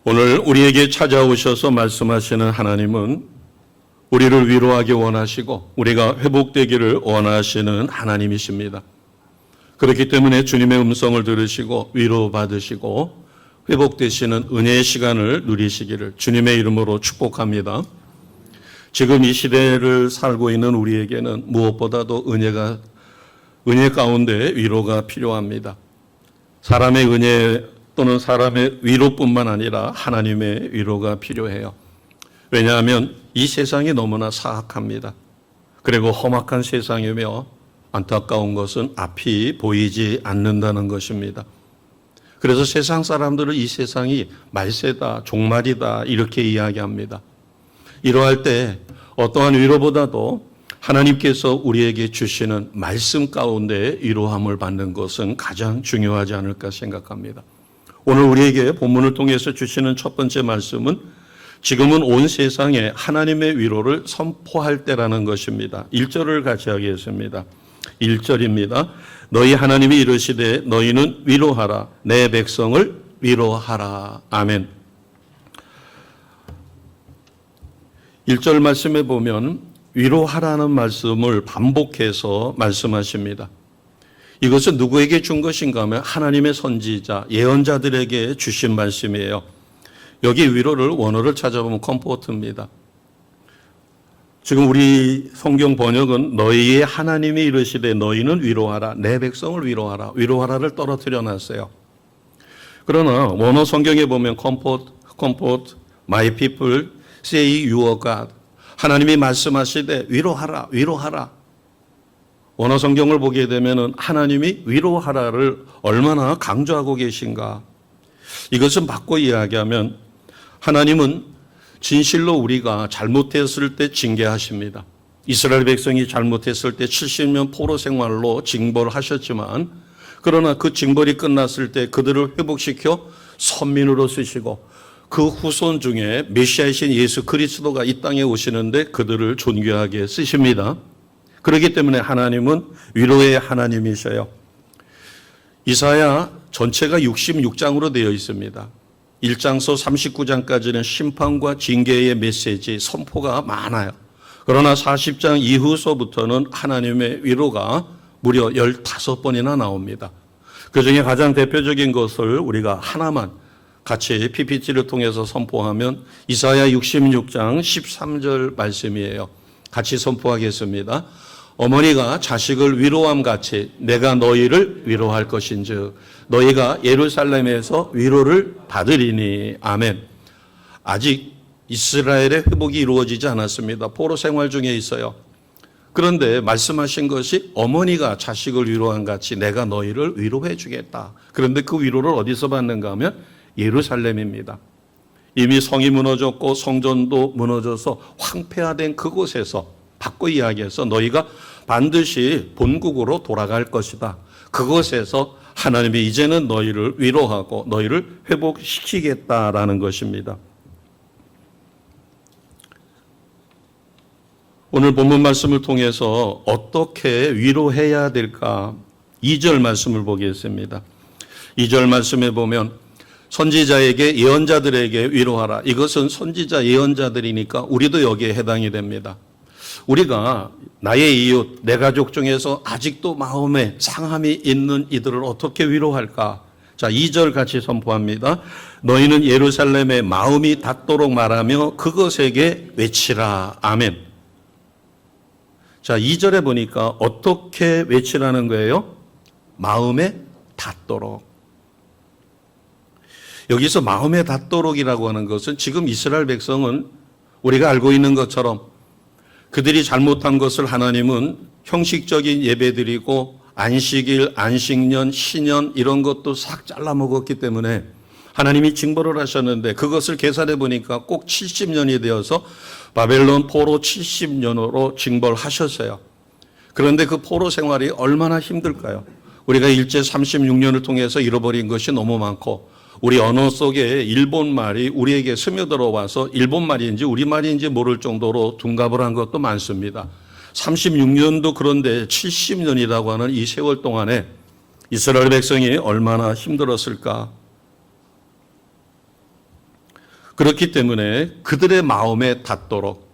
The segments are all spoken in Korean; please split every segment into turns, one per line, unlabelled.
오늘 우리에게 찾아오셔서 말씀하시는 하나님은 우리를 위로하기 원하시고 우리가 회복되기를 원하시는 하나님이십니다. 그렇기 때문에 주님의 음성을 들으시고 위로받으시고 회복되시는 은혜의 시간을 누리시기를 주님의 이름으로 축복합니다. 지금 이 시대를 살고 있는 우리에게는 무엇보다도 은혜 가운데 위로가 필요합니다. 사람의 은혜 또는 사람의 위로뿐만 아니라 하나님의 위로가 필요해요. 왜냐하면 이 세상이 너무나 사악합니다. 그리고 험악한 세상이며 안타까운 것은 앞이 보이지 않는다는 것입니다. 그래서 세상 사람들은 이 세상이 말세다, 종말이다 이렇게 이야기합니다. 이러할 때 어떠한 위로보다도 하나님께서 우리에게 주시는 말씀 가운데 위로함을 받는 것은 가장 중요하지 않을까 생각합니다. 오늘 우리에게 본문을 통해서 주시는 첫 번째 말씀은 지금은 온 세상에 하나님의 위로를 선포할 때라는 것입니다. 1절을 같이 하겠습니다. 1절입니다. 너희 하나님이 이르시되 너희는 위로하라. 내 백성을 위로하라. 아멘. 1절 말씀에 보면 위로하라는 말씀을 반복해서 말씀하십니다. 이것은 누구에게 준 것인가 하면 하나님의 선지자, 예언자들에게 주신 말씀이에요. 여기 위로를 원어를 찾아보면 컴포트입니다. 지금 우리 성경 번역은 너희의 하나님이 이르시되 너희는 위로하라. 내 백성을 위로하라. 위로하라를 떨어뜨려 놨어요. 그러나 원어 성경에 보면 comfort, my people, say your God. 하나님이 말씀하시되 위로하라. 위로하라. 원어 성경을 보게 되면 하나님이 위로하라를 얼마나 강조하고 계신가. 이것은 바꿔 이야기하면 하나님은 진실로 우리가 잘못했을 때 징계하십니다. 이스라엘 백성이 잘못했을 때 70년 포로 생활로 징벌을 하셨지만 그러나 그 징벌이 끝났을 때 그들을 회복시켜 선민으로 쓰시고 그 후손 중에 메시아이신 예수 그리스도가 이 땅에 오시는데 그들을 존귀하게 쓰십니다. 그렇기 때문에 하나님은 위로의 하나님이셔요. 이사야 전체가 66장으로 되어 있습니다. 1장서 39장까지는 심판과 징계의 메시지, 선포가 많아요. 그러나 40장 이후서부터는 하나님의 위로가 무려 15번이나 나옵니다. 그중에 가장 대표적인 것을 우리가 하나만 같이 PPT를 통해서 선포하면 이사야 66장 13절 말씀이에요. 같이 선포하겠습니다. 어머니가 자식을 위로함 같이 내가 너희를 위로할 것인즉 너희가 예루살렘에서 위로를 받으리니. 아멘. 아직 이스라엘의 회복이 이루어지지 않았습니다. 포로 생활 중에 있어요. 그런데 말씀하신 것이 어머니가 자식을 위로한 같이 내가 너희를 위로해 주겠다. 그런데 그 위로를 어디서 받는가 하면 예루살렘입니다. 이미 성이 무너졌고 성전도 무너져서 황폐화된 그곳에서 바꿔 이야기해서 너희가 반드시 본국으로 돌아갈 것이다. 그곳에서 하나님이 이제는 너희를 위로하고 너희를 회복시키겠다라는 것입니다. 오늘 본문 말씀을 통해서 어떻게 위로해야 될까? 2절 말씀을 보겠습니다. 2절 말씀에 보면 선지자에게 예언자들에게 위로하라. 이것은 선지자 예언자들이니까 우리도 여기에 해당이 됩니다. 우리가 나의 이웃, 내 가족 중에서 아직도 마음에 상함이 있는 이들을 어떻게 위로할까? 자, 2절 같이 선포합니다. 너희는 예루살렘의 마음이 닿도록 말하며 그것에게 외치라. 아멘. 자, 2절에 보니까 어떻게 외치라는 거예요? 마음에 닿도록. 여기서 마음에 닿도록이라고 하는 것은 지금 이스라엘 백성은 우리가 알고 있는 것처럼 그들이 잘못한 것을 하나님은 형식적인 예배드리고 안식일, 안식년, 신년 이런 것도 싹 잘라 먹었기 때문에 하나님이 징벌을 하셨는데 그것을 계산해 보니까 꼭 70년이 되어서 바벨론 포로 70년으로 징벌하셨어요. 그런데 그 포로 생활이 얼마나 힘들까요? 우리가 일제 36년을 통해서 잃어버린 것이 너무 많고 우리 언어 속에 일본 말이 우리에게 스며들어 와서 일본 말인지 우리 말인지 모를 정도로 둔갑을 한 것도 많습니다. 36년도 그런데 70년이라고 하는 이 세월 동안에 이스라엘 백성이 얼마나 힘들었을까? 그렇기 때문에 그들의 마음에 닿도록,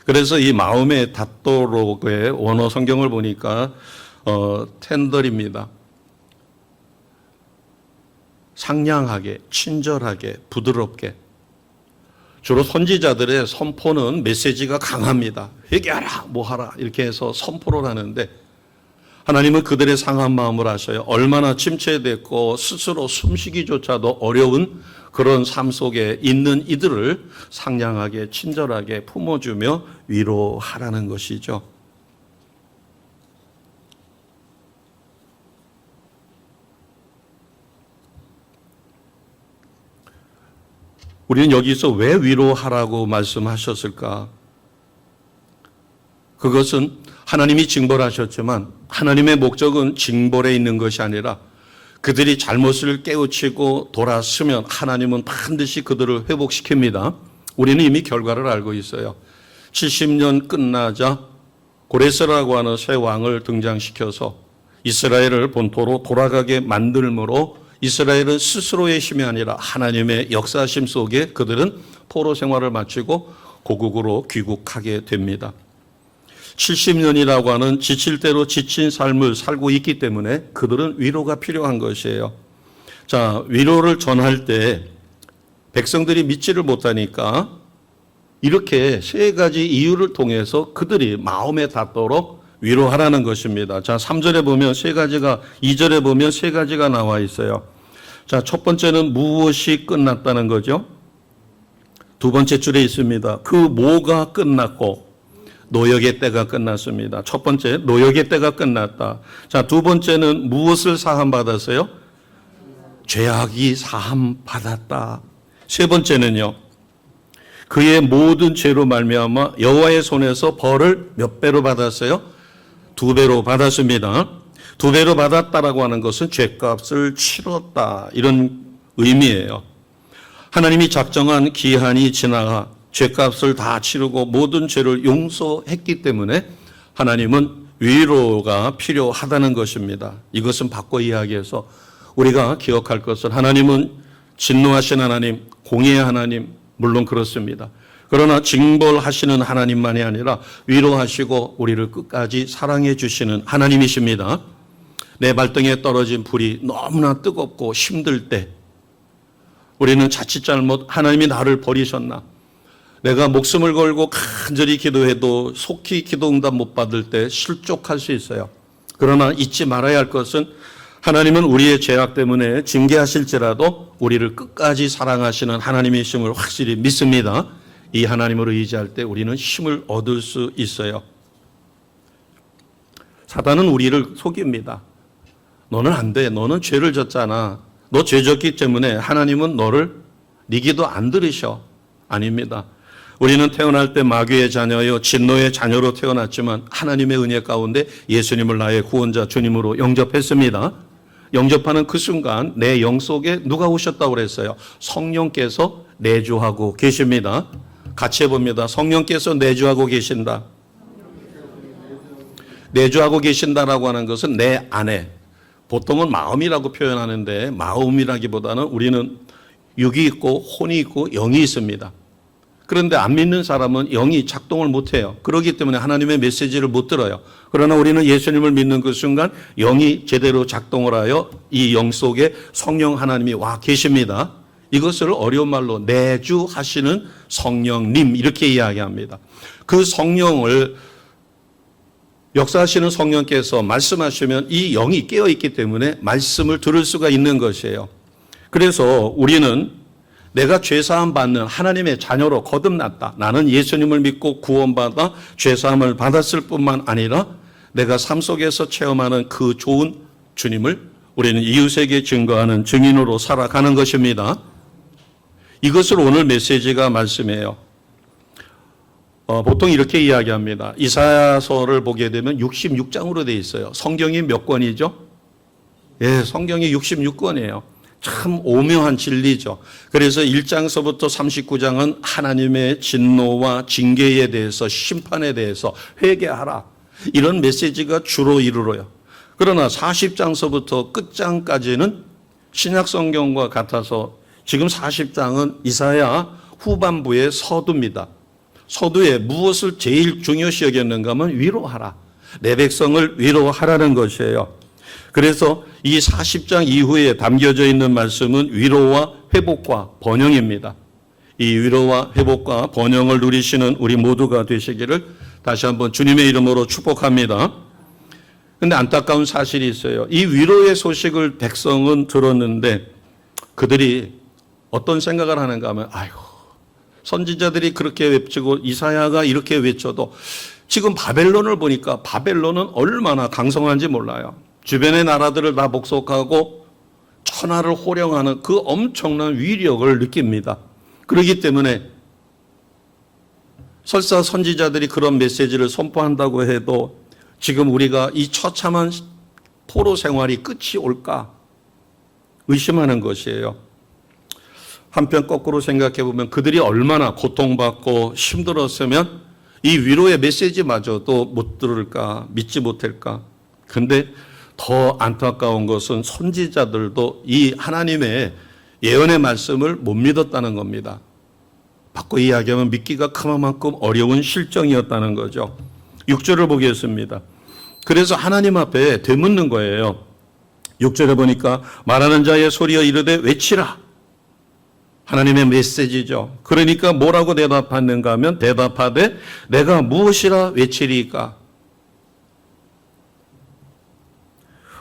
그래서 이 마음에 닿도록의 원어 성경을 보니까 텐더입니다. 상냥하게, 친절하게, 부드럽게. 주로 선지자들의 선포는 메시지가 강합니다. 회개하라, 뭐하라 이렇게 해서 선포를 하는데 하나님은 그들의 상한 마음을 아셔요. 얼마나 침체됐고 스스로 숨쉬기조차도 어려운 그런 삶 속에 있는 이들을 상냥하게 친절하게 품어주며 위로하라는 것이죠. 우리는 여기서 왜 위로하라고 말씀하셨을까? 그것은 하나님이 징벌하셨지만 하나님의 목적은 징벌에 있는 것이 아니라 그들이 잘못을 깨우치고 돌아서면 하나님은 반드시 그들을 회복시킵니다. 우리는 이미 결과를 알고 있어요. 70년 끝나자 고레스라고 하는 새 왕을 등장시켜서 이스라엘을 본토로 돌아가게 만들므로 이스라엘은 스스로의 힘이 아니라 하나님의 역사심 속에 그들은 포로 생활을 마치고 고국으로 귀국하게 됩니다. 70년이라고 하는 지칠 대로 지친 삶을 살고 있기 때문에 그들은 위로가 필요한 것이에요. 자, 위로를 전할 때 백성들이 믿지를 못하니까 이렇게 세 가지 이유를 통해서 그들이 마음에 닿도록 위로하라는 것입니다. 자, 3절에 보면 세 가지가, 2절에 보면 세 가지가 나와 있어요. 자, 첫 번째는 무엇이 끝났다는 거죠. 두 번째 줄에 있습니다. 그 뭐가 끝났고 노역의 때가 끝났습니다. 첫 번째, 노역의 때가 끝났다. 자, 두 번째는 무엇을 사함받았어요? 죄악이 사함받았다. 세 번째는요, 그의 모든 죄로 말미암아 여호와의 손에서 벌을 몇 배로 받았어요? 2배로 받았습니다. 2배로 받았다라고 하는 것은 죄값을 치렀다, 이런 의미예요. 하나님이 작정한 기한이 지나가 죄값을 다 치르고 모든 죄를 용서했기 때문에 하나님은 위로가 필요하다는 것입니다. 이것은 바꿔 이야기해서 우리가 기억할 것은 하나님은 진노하신 하나님, 공의의 하나님, 물론 그렇습니다. 그러나 징벌하시는 하나님만이 아니라 위로하시고 우리를 끝까지 사랑해 주시는 하나님이십니다. 내 발등에 떨어진 불이 너무나 뜨겁고 힘들 때 우리는 자칫 잘못 하나님이 나를 버리셨나, 내가 목숨을 걸고 간절히 기도해도 속히 기도 응답 못 받을 때 실족할 수 있어요. 그러나 잊지 말아야 할 것은 하나님은 우리의 죄악 때문에 징계하실지라도 우리를 끝까지 사랑하시는 하나님이심을 확실히 믿습니다. 이 하나님을 의지할 때 우리는 힘을 얻을 수 있어요. 사단은 우리를 속입니다. 너는 안 돼. 너는 죄를 졌잖아. 너 죄 졌기 때문에 하나님은 너를 네 기도 안 들으셔. 아닙니다. 우리는 태어날 때 마귀의 자녀요 진노의 자녀로 태어났지만 하나님의 은혜 가운데 예수님을 나의 구원자 주님으로 영접했습니다. 영접하는 그 순간 내 영 속에 누가 오셨다고 그랬어요? 성령께서 내주하고 계십니다. 같이 해봅니다. 성령께서 내주하고 계신다. 내주하고 계신다라고 하는 것은 내 안에, 보통은 마음이라고 표현하는데 마음이라기보다는 우리는 육이 있고 혼이 있고 영이 있습니다. 그런데 안 믿는 사람은 영이 작동을 못해요. 그렇기 때문에 하나님의 메시지를 못 들어요. 그러나 우리는 예수님을 믿는 그 순간 영이 제대로 작동을 하여 이 영 속에 성령 하나님이 와 계십니다. 이것을 어려운 말로 내주하시는 성령님, 이렇게 이야기합니다. 그 성령을, 역사하시는 성령께서 말씀하시면 이 영이 깨어있기 때문에 말씀을 들을 수가 있는 것이에요. 그래서 우리는 내가 죄사함 받는 하나님의 자녀로 거듭났다. 나는 예수님을 믿고 구원받아 죄사함을 받았을 뿐만 아니라 내가 삶 속에서 체험하는 그 좋은 주님을 우리는 이웃에게 증거하는 증인으로 살아가는 것입니다. 이것을 오늘 메시지가 말씀해요. 보통 이렇게 이야기합니다. 이사야서를 보게 되면 66장으로 되어 있어요. 성경이 몇 권이죠? 예, 성경이 66권이에요. 참 오묘한 진리죠. 그래서 1장서부터 39장은 하나님의 진노와 징계에 대해서, 심판에 대해서 회개하라, 이런 메시지가 주로 이르러요. 그러나 40장서부터 끝장까지는 신약 성경과 같아서 지금 40장은 이사야 후반부의 서두입니다. 서두에 무엇을 제일 중요시 여겼는가 하면 위로하라. 내 백성을 위로하라는 것이에요. 그래서 이 40장 이후에 담겨져 있는 말씀은 위로와 회복과 번영입니다. 이 위로와 회복과 번영을 누리시는 우리 모두가 되시기를 다시 한번 주님의 이름으로 축복합니다. 그런데 안타까운 사실이 있어요. 이 위로의 소식을 백성은 들었는데 그들이 어떤 생각을 하는가 하면 아이고 선지자들이 그렇게 외치고 이사야가 이렇게 외쳐도 지금 바벨론을 보니까 바벨론은 얼마나 강성한지 몰라요. 주변의 나라들을 다 복속하고 천하를 호령하는 그 엄청난 위력을 느낍니다. 그렇기 때문에 설사 선지자들이 그런 메시지를 선포한다고 해도 지금 우리가 이 처참한 포로 생활이 끝이 올까 의심하는 것이에요. 한편 거꾸로 생각해 보면 그들이 얼마나 고통받고 힘들었으면 이 위로의 메시지마저도 못 들을까 믿지 못할까. 근데 더 안타까운 것은 선지자들도 이 하나님의 예언의 말씀을 못 믿었다는 겁니다. 바꿔 이야기하면 믿기가 그만큼 어려운 실정이었다는 거죠. 6절을 보겠습니다. 그래서 하나님 앞에 되묻는 거예요. 6절에 보니까 말하는 자의 소리여 이르되 외치라. 하나님의 메시지죠. 그러니까 뭐라고 대답하는가 하면 대답하되 내가 무엇이라 외치리까?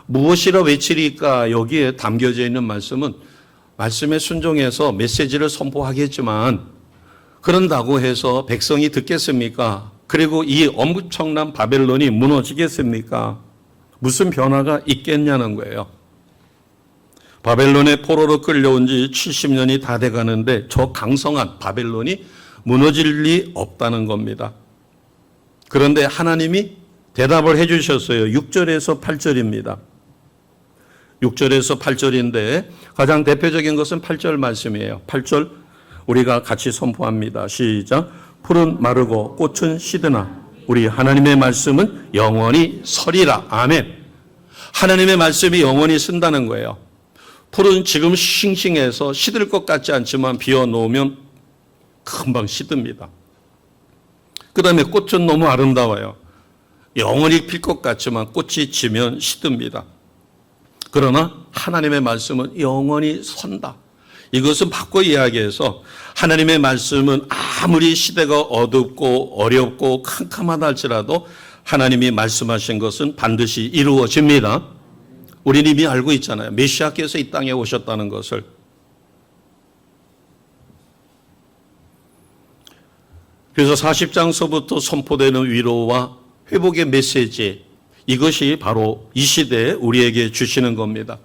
무엇이라 외치리까? 여기에 담겨져 있는 말씀은 말씀에 순종해서 메시지를 선포하겠지만 그런다고 해서 백성이 듣겠습니까? 그리고 이 엄청난 바벨론이 무너지겠습니까? 무슨 변화가 있겠냐는 거예요. 바벨론의 포로로 끌려온 지 70년이 다 돼가는데 저 강성한 바벨론이 무너질 리 없다는 겁니다. 그런데 하나님이 대답을 해 주셨어요. 6절에서 8절입니다. 6절에서 8절인데 가장 대표적인 것은 8절 말씀이에요. 8절 우리가 같이 선포합니다. 시작. 풀은 마르고 꽃은 시드나 우리 하나님의 말씀은 영원히 서리라. 아멘. 하나님의 말씀이 영원히 쓴다는 거예요. 풀은 지금 싱싱해서 시들 것 같지 않지만 비워놓으면 금방 시듭니다. 그 다음에 꽃은 너무 아름다워요. 영원히 필 것 같지만 꽃이 지면 시듭니다. 그러나 하나님의 말씀은 영원히 선다. 이것은 바꿔 이야기해서 하나님의 말씀은 아무리 시대가 어둡고 어렵고 캄캄하다 할지라도 하나님이 말씀하신 것은 반드시 이루어집니다. 우리는 이미 알고 있잖아요. 메시아께서 이 땅에 오셨다는 것을. 그래서 40장서부터 선포되는 위로와 회복의 메시지, 이것이 바로 이 시대에 우리에게 주시는 겁니다.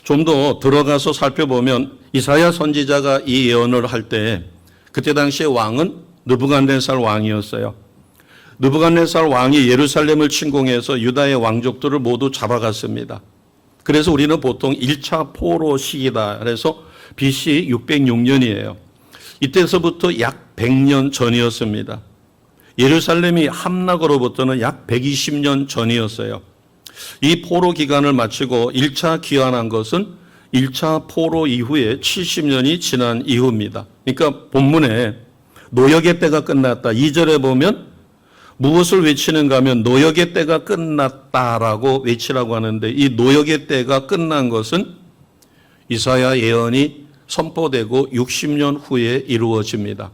좀 더 들어가서 살펴보면 이사야 선지자가 이 예언을 할 때 그때 당시의 왕은 느부갓네살 왕이었어요. 느부갓네살 왕이 예루살렘을 침공해서 유다의 왕족들을 모두 잡아갔습니다. 그래서 우리는 보통 1차 포로 시기다. 그래서 BC 606년이에요. 이때서부터 약 100년 전이었습니다. 예루살렘이 함락으로부터는 약 120년 전이었어요. 이 포로 기간을 마치고 1차 귀환한 것은 1차 포로 이후에 70년이 지난 이후입니다. 그러니까 본문에 노역의 때가 끝났다. 2절에 보면 무엇을 외치는가 하면 노역의 때가 끝났다라고 외치라고 하는데 이 노역의 때가 끝난 것은 이사야 예언이 선포되고 60년 후에 이루어집니다.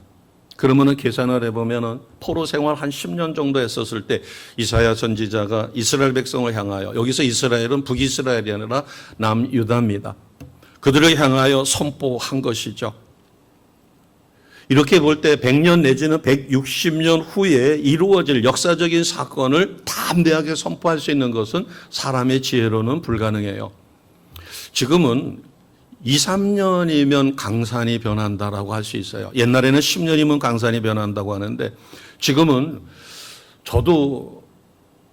그러면은 계산을 해보면은 포로 생활 한 10년 정도 했었을 때 이사야 선지자가 이스라엘 백성을 향하여, 여기서 이스라엘은 북이스라엘이 아니라 남유다입니다. 그들을 향하여 선포한 것이죠. 이렇게 볼 때 100년 내지는 160년 후에 이루어질 역사적인 사건을 담대하게 선포할 수 있는 것은 사람의 지혜로는 불가능해요. 지금은 2, 3년이면 강산이 변한다라고 할 수 있어요. 옛날에는 10년이면 강산이 변한다고 하는데 지금은 저도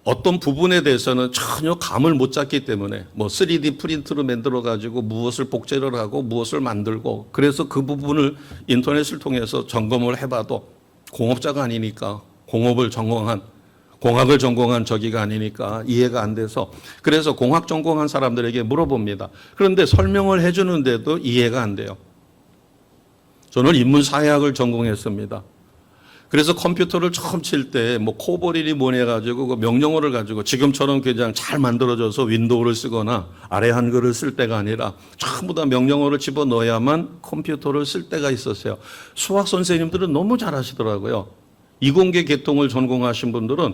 어떤 부분에 대해서는 전혀 감을 못 잡기 때문에 뭐 3D 프린트로 만들어 가지고 무엇을 복제를 하고 무엇을 만들고, 그래서 그 부분을 인터넷을 통해서 점검을 해봐도 공업자가 아니니까 공학을 전공한 저기가 아니니까 이해가 안 돼서, 그래서 공학 전공한 사람들에게 물어봅니다. 그런데 설명을 해주는데도 이해가 안 돼요. 저는 인문사회학을 전공했습니다. 그래서 컴퓨터를 처음 칠 때 뭐 코볼이니 뭐니 해가지고 그 명령어를 가지고 지금처럼 그냥 잘 만들어져서 윈도우를 쓰거나 아래 한글을 쓸 때가 아니라 전부 다 명령어를 집어넣어야만 컴퓨터를 쓸 때가 있었어요. 수학 선생님들은 너무 잘하시더라고요. 이공계 계통을 전공하신 분들은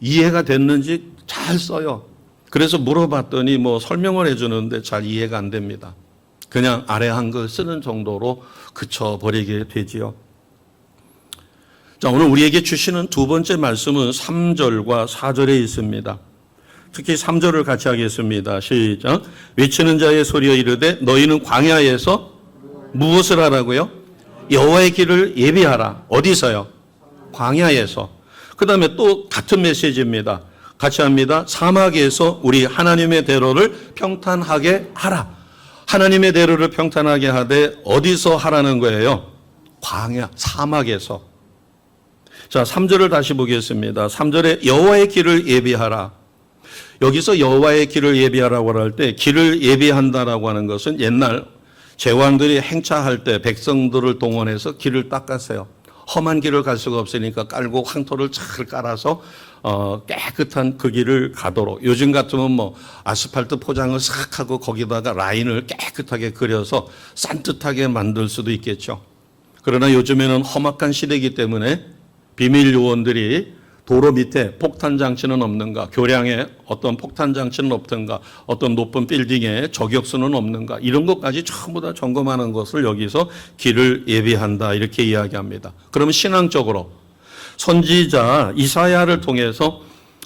이해가 됐는지 잘 써요. 그래서 물어봤더니 뭐 설명을 해주는데 잘 이해가 안 됩니다. 그냥 아래 한글 쓰는 정도로 그쳐버리게 되지요. 자, 오늘 우리에게 주시는 두 번째 말씀은 3절과 4절에 있습니다. 특히 3절을 같이 하겠습니다. 시작. 외치는 자의 소리여 이르되 너희는 광야에서 무엇을 하라고요? 여호와의 길을 예비하라. 어디서요? 광야에서. 그 다음에 또 같은 메시지입니다. 같이 합니다. 사막에서 우리 하나님의 대로를 평탄하게 하라. 하나님의 대로를 평탄하게 하되 어디서 하라는 거예요? 광야, 사막에서. 자, 3절을 다시 보겠습니다. 3절에 여호와의 길을 예비하라. 여기서 여호와의 길을 예비하라고 할 때 길을 예비한다라고 하는 것은 옛날 제왕들이 행차할 때 백성들을 동원해서 길을 닦았어요. 험한 길을 갈 수가 없으니까 깔고 황토를 잘 깔아서 깨끗한 그 길을 가도록. 요즘 같으면 뭐 아스팔트 포장을 싹 하고 거기다가 라인을 깨끗하게 그려서 산뜻하게 만들 수도 있겠죠. 그러나 요즘에는 험악한 시대이기 때문에 비밀 요원들이 도로 밑에 폭탄 장치는 없는가, 교량에 어떤 폭탄 장치는 없든가, 어떤 높은 빌딩에 저격수는 없는가, 이런 것까지 전부 다 점검하는 것을 여기서 길을 예비한다 이렇게 이야기합니다. 그러면 신앙적으로 선지자 이사야를 통해서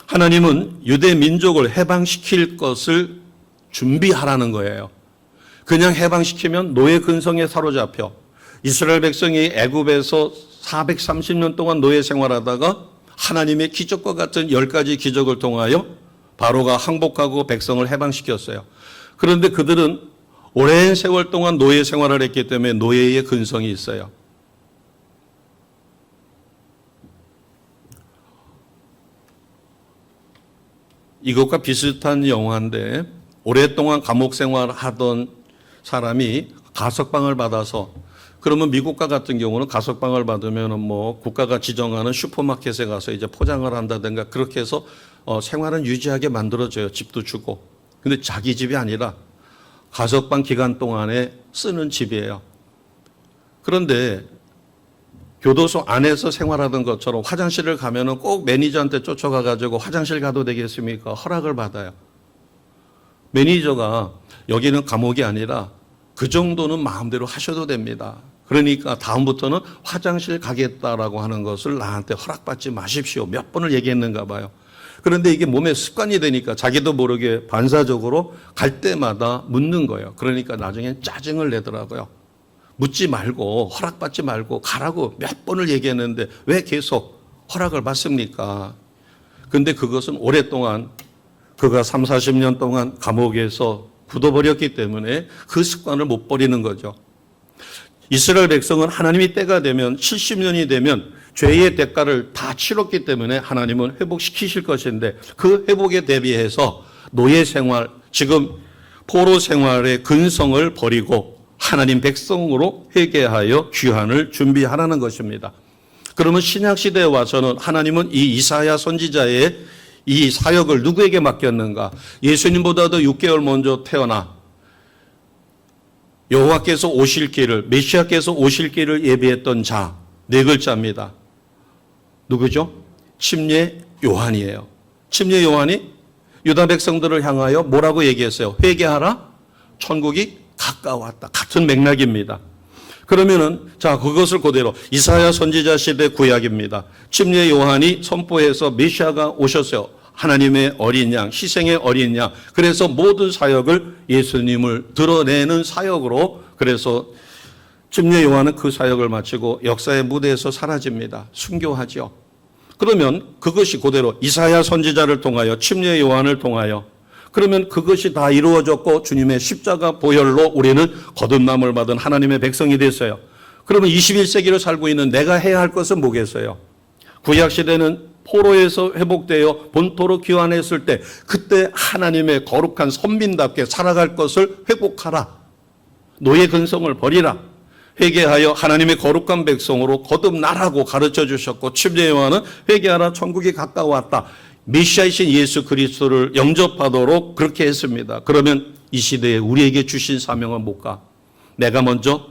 하나님은 유대 민족을 해방시킬 것을 준비하라는 거예요. 그냥 해방시키면 노예 근성에 사로잡혀 이스라엘 백성이 애굽에서 430년 동안 노예 생활하다가 하나님의 기적과 같은 10가지 기적을 통하여 바로가 항복하고 백성을 해방시켰어요. 그런데 그들은 오랜 세월 동안 노예 생활을 했기 때문에 노예의 근성이 있어요. 이것과 비슷한 영화인데 오랫동안 감옥 생활하던 사람이 가석방을 받아서, 그러면 미국과 같은 경우는 가석방을 받으면 뭐 국가가 지정하는 슈퍼마켓에 가서 이제 포장을 한다든가 그렇게 해서 생활은 유지하게 만들어져요. 집도 주고. 근데 자기 집이 아니라 가석방 기간 동안에 쓰는 집이에요. 그런데 교도소 안에서 생활하던 것처럼 화장실을 가면은 꼭 매니저한테 쫓아가 가지고 화장실 가도 되겠습니까? 허락을 받아요. 매니저가 여기는 감옥이 아니라 그 정도는 마음대로 하셔도 됩니다. 그러니까 다음부터는 화장실 가겠다라고 하는 것을 나한테 허락받지 마십시오. 몇 번을 얘기했는가 봐요. 그런데 이게 몸에 습관이 되니까 자기도 모르게 반사적으로 갈 때마다 묻는 거예요. 그러니까 나중엔 짜증을 내더라고요. 묻지 말고 허락받지 말고 가라고 몇 번을 얘기했는데 왜 계속 허락을 받습니까? 근데 그것은 오랫동안 그가 30-40년 동안 감옥에서 굳어버렸기 때문에 그 습관을 못 버리는 거죠. 이스라엘 백성은 하나님이 때가 되면 70년이 되면 죄의 대가를 다 치렀기 때문에 하나님은 회복시키실 것인데 그 회복에 대비해서 노예 생활, 지금 포로 생활의 근성을 버리고 하나님 백성으로 회개하여 귀환을 준비하라는 것입니다. 그러면 신약시대에 와서는 하나님은 이 이사야 선지자의 이 사역을 누구에게 맡겼는가? 예수님보다도 6개월 먼저 태어나 여호와께서 오실 길을, 메시아께서 오실 길을 예비했던 자, 4글자입니다. 누구죠? 침례 요한이에요. 침례 요한이 유다 백성들을 향하여 뭐라고 얘기했어요? 회개하라, 천국이 가까웠다. 같은 맥락입니다. 그러면은 자, 그것을 그대로 이사야 선지자 시대 구약입니다. 침례 요한이 선포해서 메시아가 오셨어요. 하나님의 어린 양, 희생의 어린 양. 그래서 모든 사역을 예수님을 드러내는 사역으로, 그래서 침례 요한은 그 사역을 마치고 역사의 무대에서 사라집니다. 순교하죠. 그러면 그것이 그대로 이사야 선지자를 통하여 침례 요한을 통하여, 그러면 그것이 다 이루어졌고 주님의 십자가 보혈로 우리는 거듭남을 받은 하나님의 백성이 됐어요. 그러면 21세기를 살고 있는 내가 해야 할 것은 뭐겠어요? 구약시대는 포로에서 회복되어 본토로 귀환했을 때 그때 하나님의 거룩한 선민답게 살아갈 것을 회복하라. 노예 근성을 버리라. 회개하여 하나님의 거룩한 백성으로 거듭나라고 가르쳐 주셨고, 침례 요한은 회개하라 천국이 가까웠다. 메시아이신 예수 그리스도를 영접하도록 그렇게 했습니다. 그러면 이 시대에 우리에게 주신 사명은 뭘까? 내가 먼저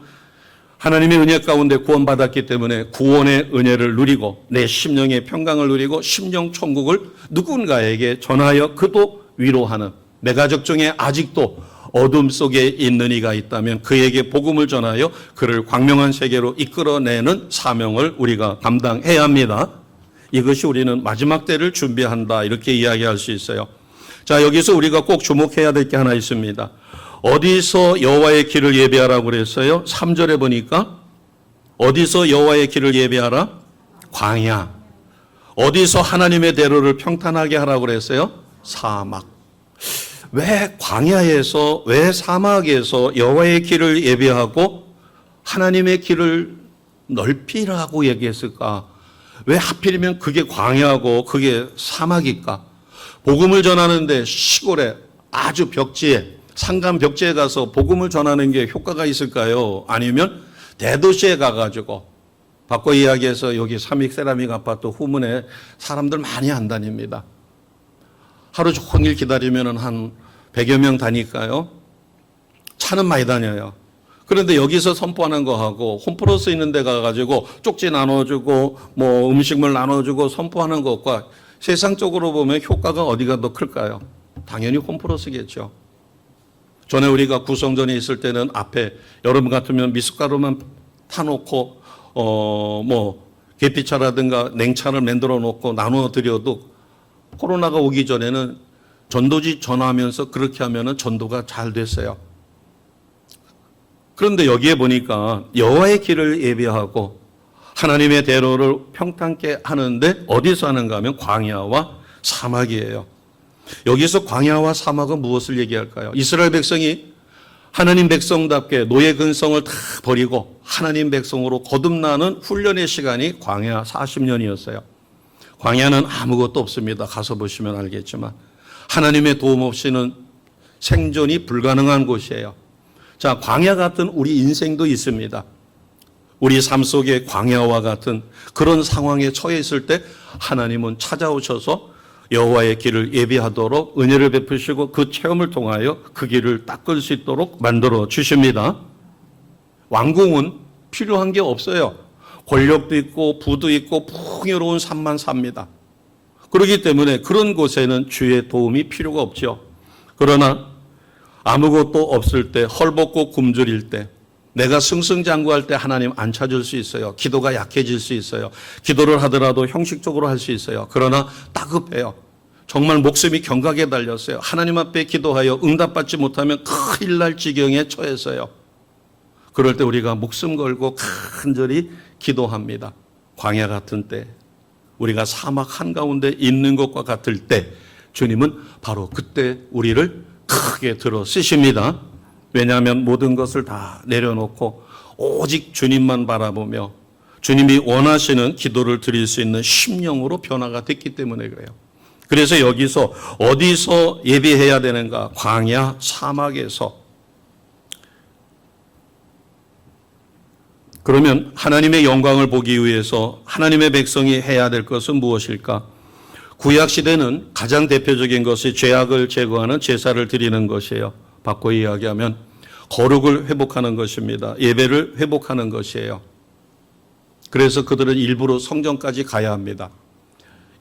하나님의 은혜 가운데 구원받았기 때문에 구원의 은혜를 누리고 내 심령의 평강을 누리고 심령 천국을 누군가에게 전하여 그도 위로하는, 내 가족 중에 아직도 어둠 속에 있는 이가 있다면 그에게 복음을 전하여 그를 광명한 세계로 이끌어내는 사명을 우리가 감당해야 합니다. 이것이 우리는 마지막 때를 준비한다, 이렇게 이야기할 수 있어요. 자, 여기서 우리가 꼭 주목해야 될 게 하나 있습니다. 어디서 여호와의 길을 예배하라고 그랬어요? 3절에 보니까 어디서 여호와의 길을 예배하라? 광야. 어디서 하나님의 대로를 평탄하게 하라고 그랬어요? 사막. 왜 광야에서, 왜 사막에서 여호와의 길을 예배하고 하나님의 길을 넓히라고 얘기했을까? 왜 하필이면 그게 광야고 그게 사막일까? 복음을 전하는데 시골에 아주 벽지에, 산간 벽지에 가서 복음을 전하는 게 효과가 있을까요? 아니면 대도시에 가가지고, 바꿔 이야기해서 여기 삼익 세라믹 아파트 후문에 사람들 많이 안 다닙니다. 하루 종일 기다리면 한 100여 명 다니까요. 차는 많이 다녀요. 그런데 여기서 선포하는 거하고 홈플러스 있는 데 가가지고 쪽지 나눠주고 뭐 음식물 나눠주고 선포하는 것과 세상적으로 보면 효과가 어디가 더 클까요? 당연히 홈플러스겠죠. 전에 우리가 구성전에 있을 때는 앞에 여름 같으면 미숫가루만 타놓고 뭐 계피차라든가 냉차를 만들어 놓고 나눠 드려도 코로나가 오기 전에는 전도지 전화하면서 그렇게 하면은 전도가 잘 됐어요. 그런데 여기에 보니까 여호와의 길을 예배하고 하나님의 대로를 평탄케 하는데 어디서 하는가 하면 광야와 사막이에요. 여기서 광야와 사막은 무엇을 얘기할까요? 이스라엘 백성이 하나님 백성답게 노예 근성을 다 버리고 하나님 백성으로 거듭나는 훈련의 시간이 광야 40년이었어요. 광야는 아무것도 없습니다. 가서 보시면 알겠지만 하나님의 도움 없이는 생존이 불가능한 곳이에요. 자, 광야 같은 우리 인생도 있습니다. 우리 삶 속에 광야와 같은 그런 상황에 처해 있을 때 하나님은 찾아오셔서 여호와의 길을 예비하도록 은혜를 베푸시고 그 체험을 통하여 그 길을 닦을 수 있도록 만들어 주십니다. 왕궁은 필요한 게 없어요. 권력도 있고 부도 있고 풍요로운 삶만 삽니다. 그렇기 때문에 그런 곳에는 주의 도움이 필요가 없죠. 그러나 아무것도 없을 때, 헐벗고 굶주릴 때, 내가 승승장구할 때 하나님 안 찾을 수 있어요. 기도가 약해질 수 있어요. 기도를 하더라도 형식적으로 할 수 있어요. 그러나 따급해요. 정말 목숨이 경각에 달렸어요. 하나님 앞에 기도하여 응답받지 못하면 큰일 날 지경에 처했어요. 그럴 때 우리가 목숨 걸고 간절히 기도합니다. 광야 같은 때, 우리가 사막 한가운데 있는 것과 같을 때 주님은 바로 그때 우리를 크게 들어 쓰십니다. 왜냐하면 모든 것을 다 내려놓고 오직 주님만 바라보며 주님이 원하시는 기도를 드릴 수 있는 심령으로 변화가 됐기 때문에 그래요. 그래서 여기서 어디서 예배해야 되는가? 광야, 사막에서. 그러면 하나님의 영광을 보기 위해서 하나님의 백성이 해야 될 것은 무엇일까? 구약시대는 가장 대표적인 것이 죄악을 제거하는 제사를 드리는 것이에요. 바꿔 이야기하면 거룩을 회복하는 것입니다. 예배를 회복하는 것이에요. 그래서 그들은 일부러 성전까지 가야 합니다.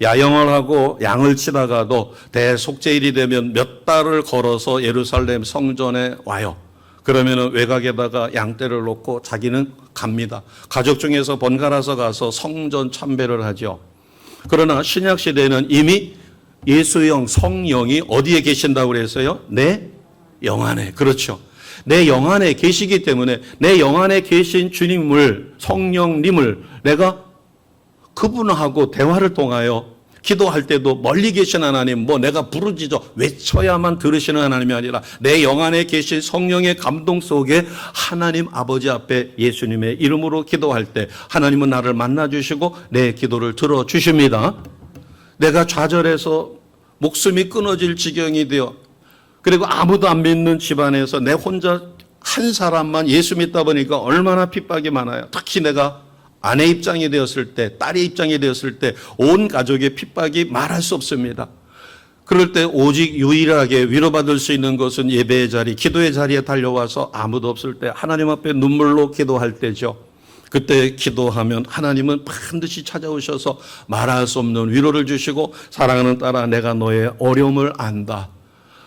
야영을 하고 양을 치다가도 대속죄일이 되면 몇 달을 걸어서 예루살렘 성전에 와요. 그러면 외곽에다가 양떼를 놓고 자기는 갑니다. 가족 중에서 번갈아서 가서 성전 참배를 하죠. 그러나 신약 시대는 이미 예수영, 성령이 어디에 계신다고 그랬어요? 내 영 안에. 그렇죠. 내 영 안에 계시기 때문에 내 영 안에 계신 주님을, 성령님을 내가 그분하고 대화를 통하여 기도할 때도 멀리 계신 하나님, 내가 부르짖어 외쳐야만 들으시는 하나님이 아니라 내 영 안에 계신 성령의 감동 속에 하나님 아버지 앞에 예수님의 이름으로 기도할 때 하나님은 나를 만나주시고 내 기도를 들어주십니다. 내가 좌절해서 목숨이 끊어질 지경이 되어 그리고 아무도 안 믿는 집안에서 내 혼자 한 사람만 예수 믿다 보니까 얼마나 핍박이 많아요. 특히 내가 아내 입장이 되었을 때, 딸의 입장이 되었을 때 온 가족의 핍박이 말할 수 없습니다. 그럴 때 오직 유일하게 위로받을 수 있는 것은 예배의 자리, 기도의 자리에 달려와서 아무도 없을 때 하나님 앞에 눈물로 기도할 때죠. 그때 기도하면 하나님은 반드시 찾아오셔서 말할 수 없는 위로를 주시고, 사랑하는 딸아, 내가 너의 어려움을 안다.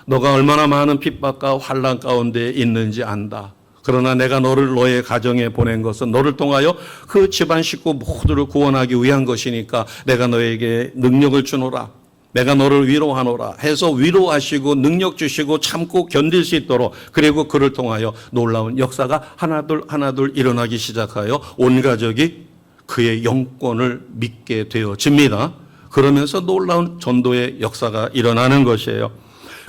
너가 얼마나 많은 핍박과 환난 가운데 있는지 안다. 그러나 내가 너를 너의 가정에 보낸 것은 너를 통하여 그 집안 식구 모두를 구원하기 위한 것이니까 내가 너에게 능력을 주노라. 내가 너를 위로하노라 해서 위로하시고 능력 주시고 참고 견딜 수 있도록, 그리고 그를 통하여 놀라운 역사가 하나둘 일어나기 시작하여 온 가족이 그의 영권을 믿게 되어집니다. 그러면서 놀라운 전도의 역사가 일어나는 것이에요.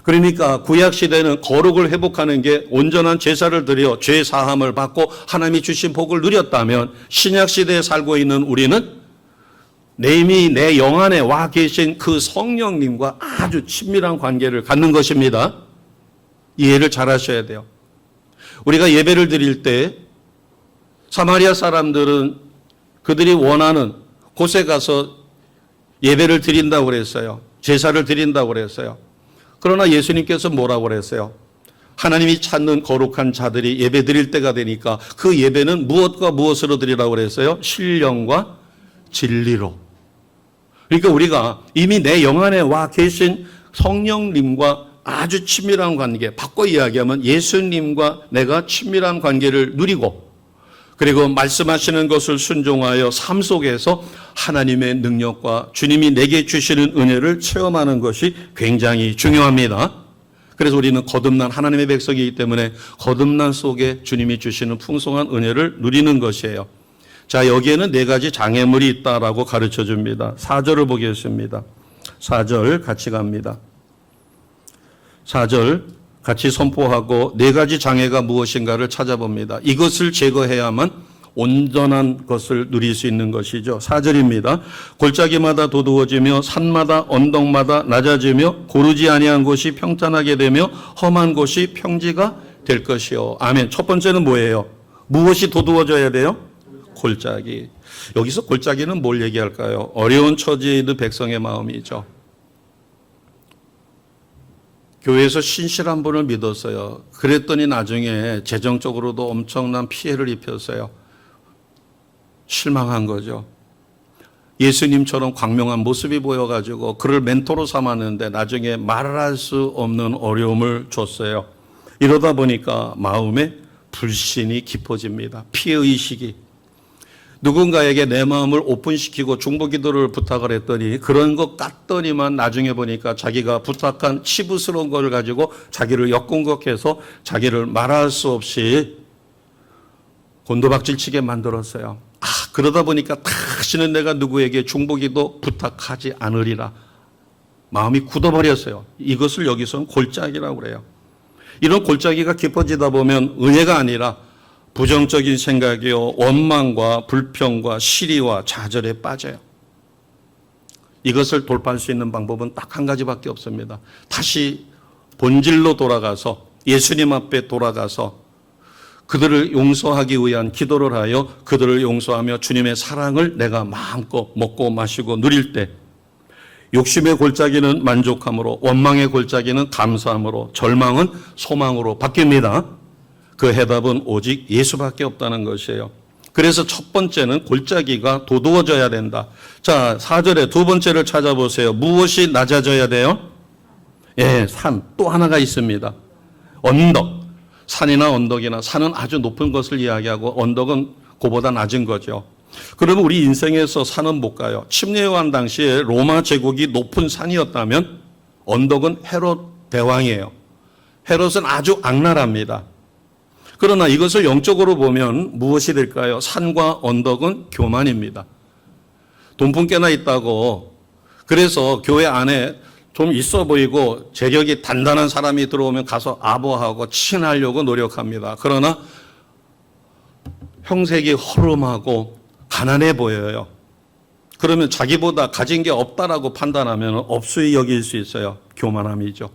그러니까 구약시대는 거룩을 회복하는 게 온전한 제사를 드려 죄 사함을 받고 하나님이 주신 복을 누렸다면, 신약시대에 살고 있는 우리는 이미 내 영 안에 와 계신 그 성령님과 아주 친밀한 관계를 갖는 것입니다. 이해를 잘 하셔야 돼요. 우리가 예배를 드릴 때 사마리아 사람들은 그들이 원하는 곳에 가서 예배를 드린다고 그랬어요. 제사를 드린다고 그랬어요. 그러나 예수님께서 뭐라고 그랬어요? 하나님이 찾는 거룩한 자들이 예배 드릴 때가 되니까 그 예배는 무엇과 무엇으로 드리라고 그랬어요? 신령과 진리로. 그러니까 우리가 이미 내 영 안에 와 계신 성령님과 아주 친밀한 관계, 바꿔 이야기하면 예수님과 내가 친밀한 관계를 누리고, 그리고 말씀하시는 것을 순종하여 삶 속에서 하나님의 능력과 주님이 내게 주시는 은혜를 체험하는 것이 굉장히 중요합니다. 그래서 우리는 거듭난 하나님의 백성이기 때문에 거듭난 속에 주님이 주시는 풍성한 은혜를 누리는 것이에요. 자, 여기에는 네 가지 장애물이 있다라고 가르쳐 줍니다. 4절을 보겠습니다. 4절 같이 갑니다. 4절 같이 선포하고 네 가지 장애가 무엇인가를 찾아봅니다. 이것을 제거해야만 온전한 것을 누릴 수 있는 것이죠. 4절입니다. 골짜기마다 도두어지며 산마다 언덕마다 낮아지며 고르지 아니한 곳이 평탄하게 되며 험한 곳이 평지가 될 것이요. 아멘. 첫 번째는 뭐예요? 무엇이 도두어져야 돼요? 골짜기. 여기서 골짜기는 뭘 얘기할까요? 어려운 처지에 있는 백성의 마음이죠. 교회에서 신실한 분을 믿었어요. 그랬더니 나중에 재정적으로도 엄청난 피해를 입혔어요. 실망한 거죠. 예수님처럼 광명한 모습이 보여가지고 그를 멘토로 삼았는데 나중에 말할 수 없는 어려움을 줬어요. 이러다 보니까 마음에 불신이 깊어집니다. 피해의식이. 누군가에게 내 마음을 오픈시키고 중보기도를 부탁을 했더니 그런 것 같더니만 나중에 보니까 자기가 부탁한 치부스러운 걸 가지고 자기를 역공격해서 자기를 말할 수 없이 곤두박질치게 만들었어요. 그러다 보니까 다시는 내가 누구에게 중보기도 부탁하지 않으리라. 마음이 굳어버렸어요. 이것을 여기서는 골짜기라고 그래요. 이런 골짜기가 깊어지다 보면 은혜가 아니라 부정적인 생각이요, 원망과 불평과 시리와 좌절에 빠져요. 이것을 돌파할 수 있는 방법은 딱 한 가지밖에 없습니다. 다시 본질로 돌아가서 예수님 앞에 돌아가서 그들을 용서하기 위한 기도를 하여 그들을 용서하며 주님의 사랑을 내가 마음껏 먹고 마시고 누릴 때 욕심의 골짜기는 만족함으로, 원망의 골짜기는 감사함으로, 절망은 소망으로 바뀝니다. 그 해답은 오직 예수밖에 없다는 것이에요. 그래서 첫 번째는 골짜기가 도두어져야 된다. 자, 4절에 두 번째를 찾아보세요. 무엇이 낮아져야 돼요? 산. 또 하나가 있습니다. 언덕. 산이나 언덕이나, 산은 아주 높은 것을 이야기하고 언덕은 그보다 낮은 거죠. 그러면 우리 인생에서 산은 못 가요. 침례요한 당시에 로마 제국이 높은 산이었다면 언덕은 헤롯 대왕이에요. 헤롯은 아주 악랄합니다. 그러나 이것을 영적으로 보면 무엇이 될까요? 산과 언덕은 교만입니다. 돈푼깨나 있다고, 그래서 교회 안에 좀 있어 보이고 재력이 단단한 사람이 들어오면 가서 아부하고 친하려고 노력합니다. 그러나 형색이 허름하고 가난해 보여요. 그러면 자기보다 가진 게 없다라고 판단하면 업수히 여길 수 있어요. 교만함이죠.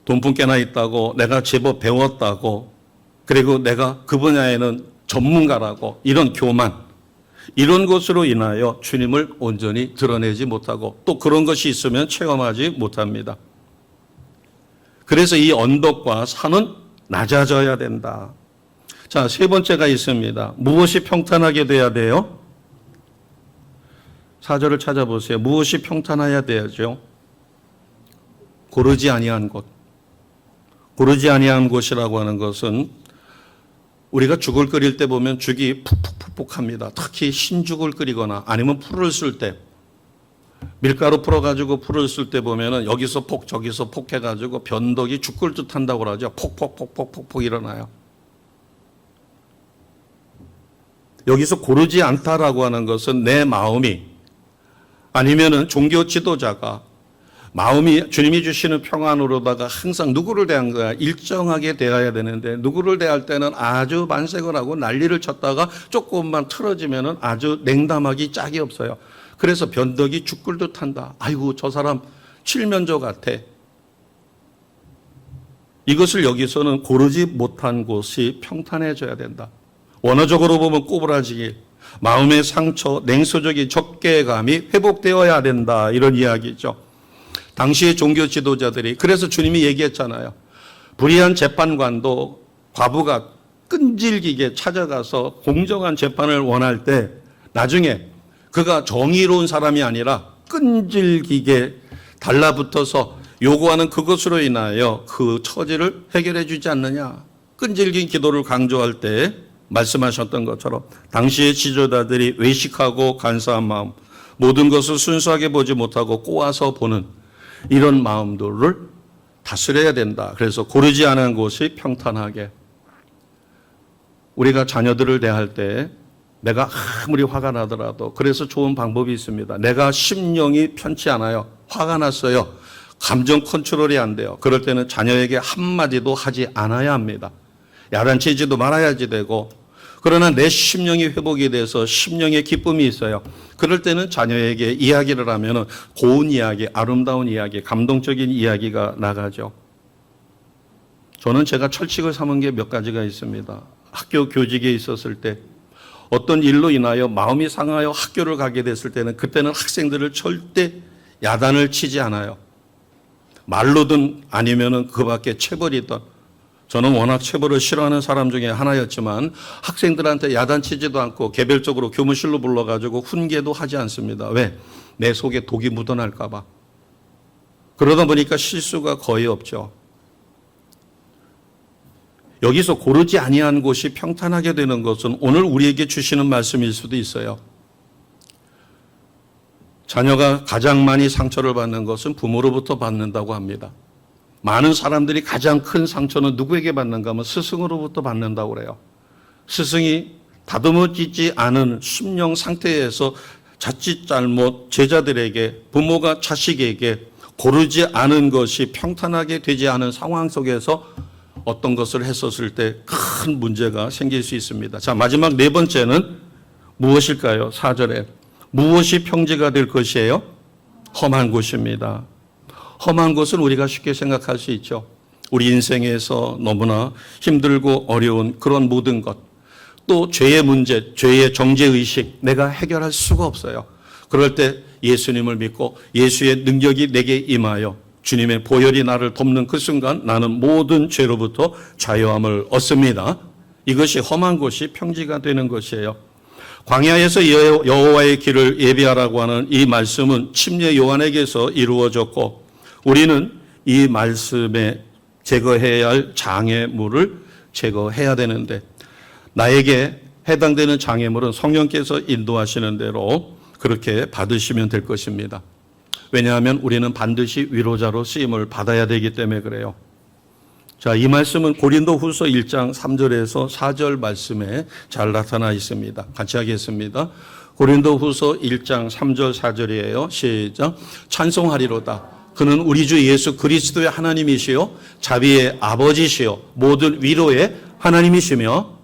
돈푼깨나 있다고, 내가 제법 배웠다고, 그리고 내가 그 분야에는 전문가라고 이런 교만, 이런 것으로 인하여 주님을 온전히 드러내지 못하고 또 그런 것이 있으면 체험하지 못합니다. 그래서 이 언덕과 산은 낮아져야 된다. 자, 세 번째가 있습니다. 무엇이 평탄하게 돼야 돼요? 4절을 찾아보세요. 무엇이 평탄해야 돼야죠? 고르지 아니한 곳. 고르지 아니한 곳이라고 하는 것은 우리가 죽을 끓일 때 보면 죽이 푹푹푹푹합니다. 특히 흰죽을 끓이거나 아니면 풀을 쓸 때, 밀가루 풀어가지고 풀을 쓸 때 보면은 여기서 폭 저기서 폭 해가지고 변덕이 죽을 듯 한다고 그러죠. 폭폭폭폭폭폭 일어나요. 여기서 고르지 않다라고 하는 것은 내 마음이, 아니면은 종교 지도자가 마음이 주님이 주시는 평안으로다가 항상 누구를 대한 거야? 일정하게 대해야 되는데, 누구를 대할 때는 아주 만색을 하고 난리를 쳤다가 조금만 틀어지면은 아주 냉담하기 짝이 없어요. 그래서 변덕이 죽을 듯 한다. 아이고, 저 사람 칠면조 같아. 이것을 여기서는 고르지 못한 곳이 평탄해져야 된다. 원어적으로 보면 꼬부라지기, 마음의 상처, 냉소적인 적개감이 회복되어야 된다. 이런 이야기죠. 당시의 종교 지도자들이, 그래서 주님이 얘기했잖아요. 불의한 재판관도 과부가 끈질기게 찾아가서 공정한 재판을 원할 때 나중에 그가 정의로운 사람이 아니라 끈질기게 달라붙어서 요구하는 그것으로 인하여 그 처지를 해결해 주지 않느냐. 끈질긴 기도를 강조할 때 말씀하셨던 것처럼 당시의 지도자들이 외식하고 간사한 마음, 모든 것을 순수하게 보지 못하고 꼬아서 보는 이런 마음들을 다스려야 된다. 그래서 고르지 않은 곳이 평탄하게. 우리가 자녀들을 대할 때 내가 아무리 화가 나더라도, 그래서 좋은 방법이 있습니다. 내가 심령이 편치 않아요. 화가 났어요. 감정 컨트롤이 안 돼요. 그럴 때는 자녀에게 한마디도 하지 않아야 합니다. 야단치지도 말아야지 되고, 그러나 내 심령이 회복이 돼서 심령의 기쁨이 있어요. 그럴 때는 자녀에게 이야기를 하면 고운 이야기, 아름다운 이야기, 감동적인 이야기가 나가죠. 저는 제가 철칙을 삼은 게 몇 가지가 있습니다. 학교 교직에 있었을 때 어떤 일로 인하여 마음이 상하여 학교를 가게 됐을 때는, 그때는 학생들을 절대 야단을 치지 않아요. 말로든 아니면은 그 밖에 체벌이든. 저는 워낙 체벌을 싫어하는 사람 중에 하나였지만 학생들한테 야단치지도 않고 개별적으로 교무실로 불러가지고 훈계도 하지 않습니다. 왜? 내 속에 독이 묻어날까 봐. 그러다 보니까 실수가 거의 없죠. 여기서 고르지 아니한 곳이 평탄하게 되는 것은 오늘 우리에게 주시는 말씀일 수도 있어요. 자녀가 가장 많이 상처를 받는 것은 부모로부터 받는다고 합니다. 많은 사람들이 가장 큰 상처는 누구에게 받는가 하면 스승으로부터 받는다고 그래요. 스승이 다듬어지지 않은 심령 상태에서 자칫 잘못 제자들에게, 부모가 자식에게 고르지 않은 것이 평탄하게 되지 않은 상황 속에서 어떤 것을 했었을 때 큰 문제가 생길 수 있습니다. 자, 마지막 네 번째는 무엇일까요? 4절에 무엇이 평지가 될 것이에요? 험한 곳입니다. 험한 것은 우리가 쉽게 생각할 수 있죠. 우리 인생에서 너무나 힘들고 어려운 그런 모든 것, 또 죄의 문제, 죄의 정죄의식, 내가 해결할 수가 없어요. 그럴 때 예수님을 믿고 예수의 능력이 내게 임하여 주님의 보혈이 나를 돕는 그 순간 나는 모든 죄로부터 자유함을 얻습니다. 이것이 험한 곳이 평지가 되는 것이에요. 광야에서 여호와의 길을 예비하라고 하는 이 말씀은 침례 요한에게서 이루어졌고, 우리는 이 말씀에 제거해야 할 장애물을 제거해야 되는데, 나에게 해당되는 장애물은 성령께서 인도하시는 대로 그렇게 받으시면 될 것입니다. 왜냐하면 우리는 반드시 위로자로 쓰임을 받아야 되기 때문에 그래요. 자, 이 말씀은 고린도후서 1장 3절에서 4절 말씀에 잘 나타나 있습니다. 같이 하겠습니다. 고린도후서 1장 3절 4절이에요. 시작. 찬송하리로다. 그는 우리 주 예수 그리스도의 하나님이시요 자비의 아버지시요 모든 위로의 하나님이시며,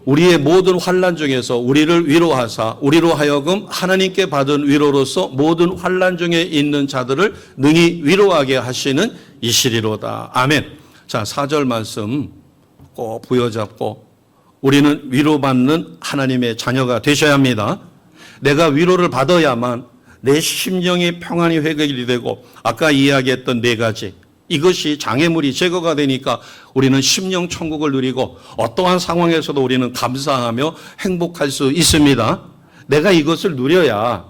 우리의 모든 환난 중에서 우리를 위로하사 우리로 하여금 하나님께 받은 위로로서 모든 환난 중에 있는 자들을 능히 위로하게 하시는 이시리로다. 아멘. 자, 4절 말씀 잡고 부여잡고 우리는 위로받는 하나님의 자녀가 되셔야 합니다. 내가 위로를 받아야만 내 심령이 평안히 회복이 되고 아까 이야기했던 네 가지 이것이 장애물이 제거가 되니까 우리는 심령 천국을 누리고 어떠한 상황에서도 우리는 감사하며 행복할 수 있습니다. 내가 이것을 누려야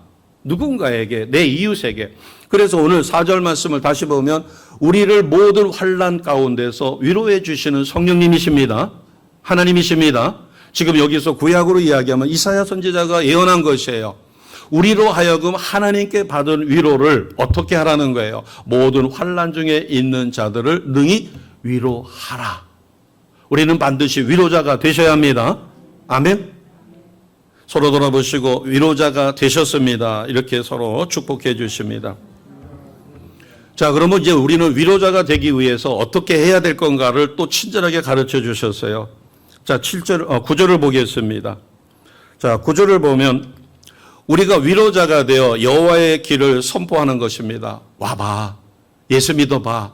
누군가에게 내 이웃에게 그래서 오늘 4절 말씀을 다시 보면 우리를 모든 환난 가운데서 위로해 주시는 성령님이십니다. 하나님이십니다. 지금 여기서 구약으로 이야기하면 이사야 선지자가 예언한 것이에요. 우리로 하여금 하나님께 받은 위로를 어떻게 하라는 거예요? 모든 환난 중에 있는 자들을 능히 위로하라. 우리는 반드시 위로자가 되셔야 합니다. 아멘. 서로 돌아보시고 위로자가 되셨습니다. 이렇게 서로 축복해 주십니다. 자, 그러면 이제 우리는 위로자가 되기 위해서 어떻게 해야 될 건가를 또 친절하게 가르쳐 주셨어요. 자, 9절을 보겠습니다. 자, 9절을 보면 우리가 위로자가 되어 여호와의 길을 선포하는 것입니다. 와봐. 예수 믿어봐.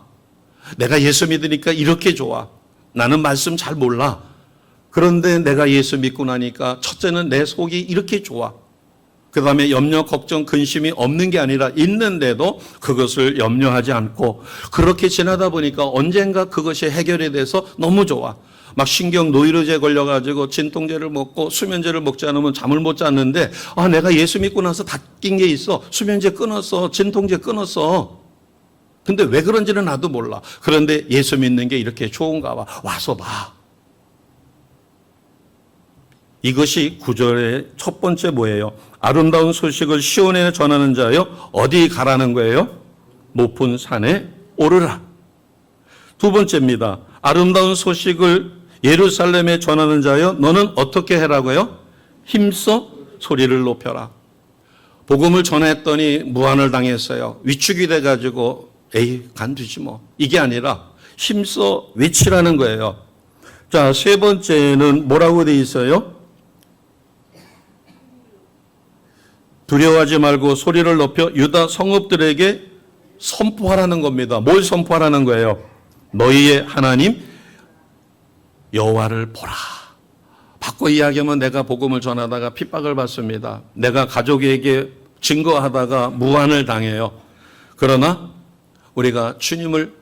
내가 예수 믿으니까 이렇게 좋아. 나는 말씀 잘 몰라. 그런데 내가 예수 믿고 나니까 첫째는 내 속이 이렇게 좋아. 그 다음에 염려, 걱정, 근심이 없는 게 아니라 있는데도 그것을 염려하지 않고 그렇게 지나다 보니까 언젠가 그것이 해결이 돼서 너무 좋아. 막 신경 노이로제 걸려가지고 진통제를 먹고 수면제를 먹지 않으면 잠을 못 잤는데 내가 예수 믿고 나서 다 낀 게 있어. 수면제 끊었어. 진통제 끊었어. 근데 왜 그런지는 나도 몰라. 그런데 예수 믿는 게 이렇게 좋은가 봐. 와서 봐. 이것이 9절의 첫 번째 뭐예요? 아름다운 소식을 시온에 전하는 자여 어디 가라는 거예요? 높은 산에 오르라. 두 번째입니다. 아름다운 소식을 예루살렘에 전하는 자여 너는 어떻게 해라고요? 힘써 소리를 높여라. 복음을 전했더니 무한을 당했어요. 위축이 돼가지고 에이 간두지 뭐. 이게 아니라 힘써 외치라는 거예요. 자, 세 번째는 뭐라고 돼 있어요? 두려워하지 말고 소리를 높여 유다 성읍들에게 선포하라는 겁니다. 뭘 선포하라는 거예요? 너희의 하나님 여호와를 보라. 바꿔 이야기하면 내가 복음을 전하다가 핍박을 받습니다. 내가 가족에게 증거하다가 무한을 당해요. 그러나 우리가 주님을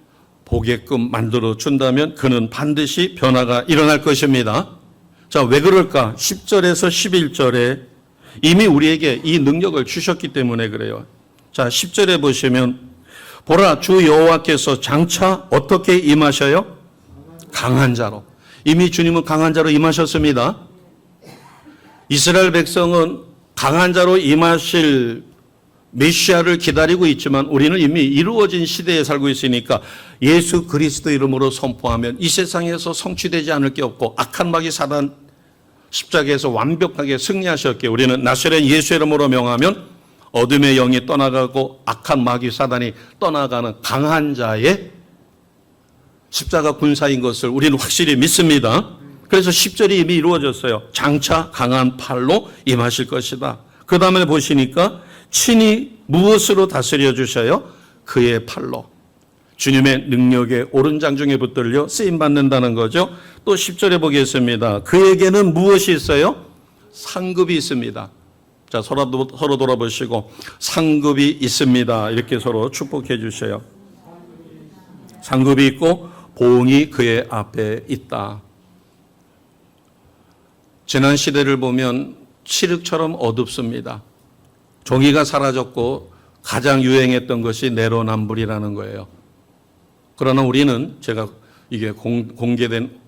보게끔 만들어 준다면 그는 반드시 변화가 일어날 것입니다. 자, 왜 그럴까? 10절에서 11절에 이미 우리에게 이 능력을 주셨기 때문에 그래요. 자, 10절에 보시면 보라 주 여호와께서 장차 어떻게 임하셔요? 강한 자로. 이미 주님은 강한 자로 임하셨습니다. 이스라엘 백성은 강한 자로 임하실 메시아를 기다리고 있지만 우리는 이미 이루어진 시대에 살고 있으니까 예수 그리스도 이름으로 선포하면 이 세상에서 성취되지 않을 게 없고 악한 마귀 사단 십자가에서 완벽하게 승리하셨기에 우리는 나사렛 예수 이름으로 명하면 어둠의 영이 떠나가고 악한 마귀 사단이 떠나가는 강한 자의 십자가 군사인 것을 우리는 확실히 믿습니다. 그래서 10절이 이미 이루어졌어요. 장차 강한 팔로 임하실 것이다. 그 다음에 보시니까 친히 무엇으로 다스려 주셔요? 그의 팔로. 주님의 능력에 오른 장중에 붙들려 쓰임받는다는 거죠. 또 10절에 보겠습니다. 그에게는 무엇이 있어요? 상급이 있습니다. 자, 서로 돌아보시고 상급이 있습니다. 이렇게 서로 축복해 주셔요. 상급이 있고 보응이 그의 앞에 있다. 지난 시대를 보면 칠흑처럼 어둡습니다. 정의가 사라졌고 가장 유행했던 것이 내로남불이라는 거예요. 그러나 우리는 제가 이게 공개된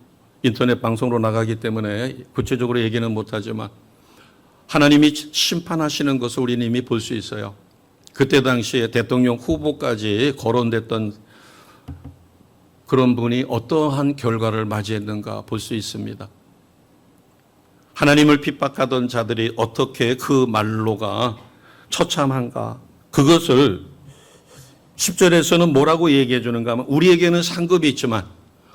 인터넷 방송으로 나가기 때문에 구체적으로 얘기는 못하지만 하나님이 심판하시는 것을 우리는 이미 볼 수 있어요. 그때 당시에 대통령 후보까지 거론됐던 그런 분이 어떠한 결과를 맞이했는가 볼 수 있습니다. 하나님을 핍박하던 자들이 어떻게 그 말로가 처참한가. 그것을 10절에서는 뭐라고 얘기해 주는가 하면 우리에게는 상급이 있지만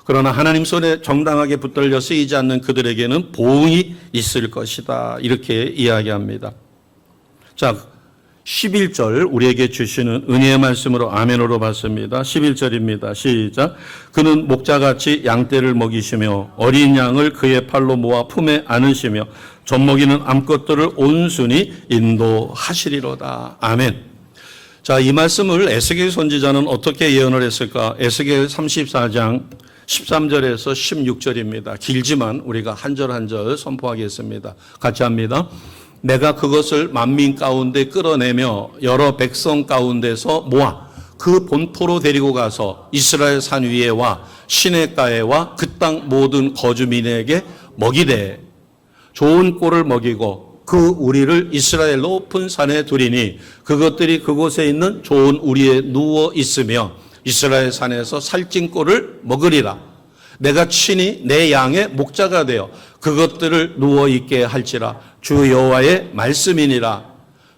그러나 하나님 손에 정당하게 붙들려 쓰이지 않는 그들에게는 보응이 있을 것이다. 이렇게 이야기합니다. 자, 11절 우리에게 주시는 은혜의 말씀으로 아멘으로 받습니다. 11절입니다. 시작. 그는 목자같이 양떼를 먹이시며 어린 양을 그의 팔로 모아 품에 안으시며 젖먹이는 암컷들을 온순히 인도하시리로다. 아멘. 자, 이 말씀을 에스겔 선지자는 어떻게 예언을 했을까? 에스겔 34장 13절에서 16절입니다. 길지만 우리가 한 절 한 절 선포하겠습니다. 같이 합니다. 내가 그것을 만민 가운데 끌어내며 여러 백성 가운데서 모아 그 본토로 데리고 가서 이스라엘 산 위에와 시냇가에와 그 땅 모든 거주민에게 먹이되 좋은 꼴을 먹이고 그 우리를 이스라엘 높은 산에 두리니 그것들이 그곳에 있는 좋은 우리에 누워 있으며 이스라엘 산에서 살찐 꼴을 먹으리라. 내가 친히 내 양의 목자가 되어 그것들을 누워 있게 할지라. 주 여호와의 말씀이니라.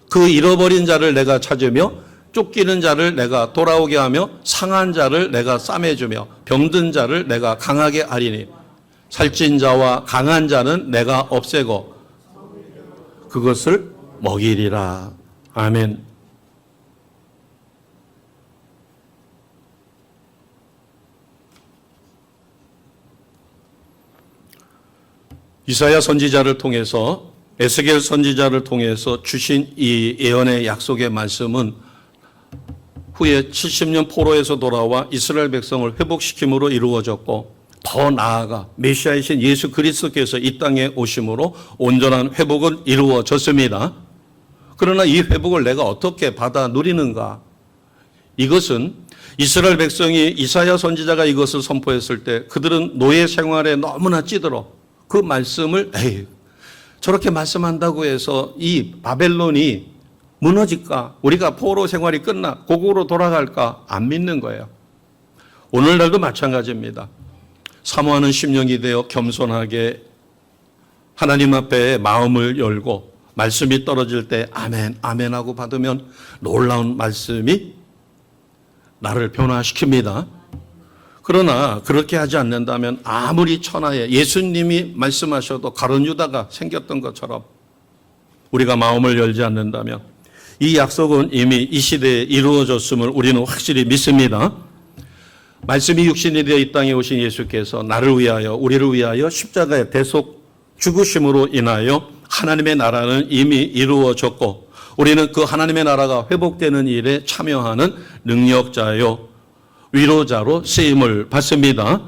그 잃어버린 자를 내가 찾으며 쫓기는 자를 내가 돌아오게 하며 상한 자를 내가 싸매주며 병든 자를 내가 강하게 하리니 살찐 자와 강한 자는 내가 없애고 그것을 먹이리라. 아멘. 이사야 선지자를 통해서 에스겔 선지자를 통해서 주신 이 예언의 약속의 말씀은 후에 70년 포로에서 돌아와 이스라엘 백성을 회복시킴으로 이루어졌고 더 나아가 메시아이신 예수 그리스도께서 이 땅에 오심으로 온전한 회복은 이루어졌습니다. 그러나 이 회복을 내가 어떻게 받아 누리는가? 이것은 이스라엘 백성이 이사야 선지자가 이것을 선포했을 때 그들은 노예 생활에 너무나 찌들어 그 말씀을 저렇게 말씀한다고 해서 이 바벨론이 무너질까? 우리가 포로 생활이 끝나 고국으로 돌아갈까? 안 믿는 거예요. 오늘날도 마찬가지입니다. 사모하는 심령이 되어 겸손하게 하나님 앞에 마음을 열고 말씀이 떨어질 때 아멘, 아멘하고 받으면 놀라운 말씀이 나를 변화시킵니다. 그러나 그렇게 하지 않는다면 아무리 천하에 예수님이 말씀하셔도 가룟 유다가 생겼던 것처럼 우리가 마음을 열지 않는다면 이 약속은 이미 이 시대에 이루어졌음을 우리는 확실히 믿습니다. 말씀이 육신이 되어 이 땅에 오신 예수께서 나를 위하여 우리를 위하여 십자가의 대속 죽으심으로 인하여 하나님의 나라는 이미 이루어졌고 우리는 그 하나님의 나라가 회복되는 일에 참여하는 능력자요 위로자로 쓰임을 받습니다.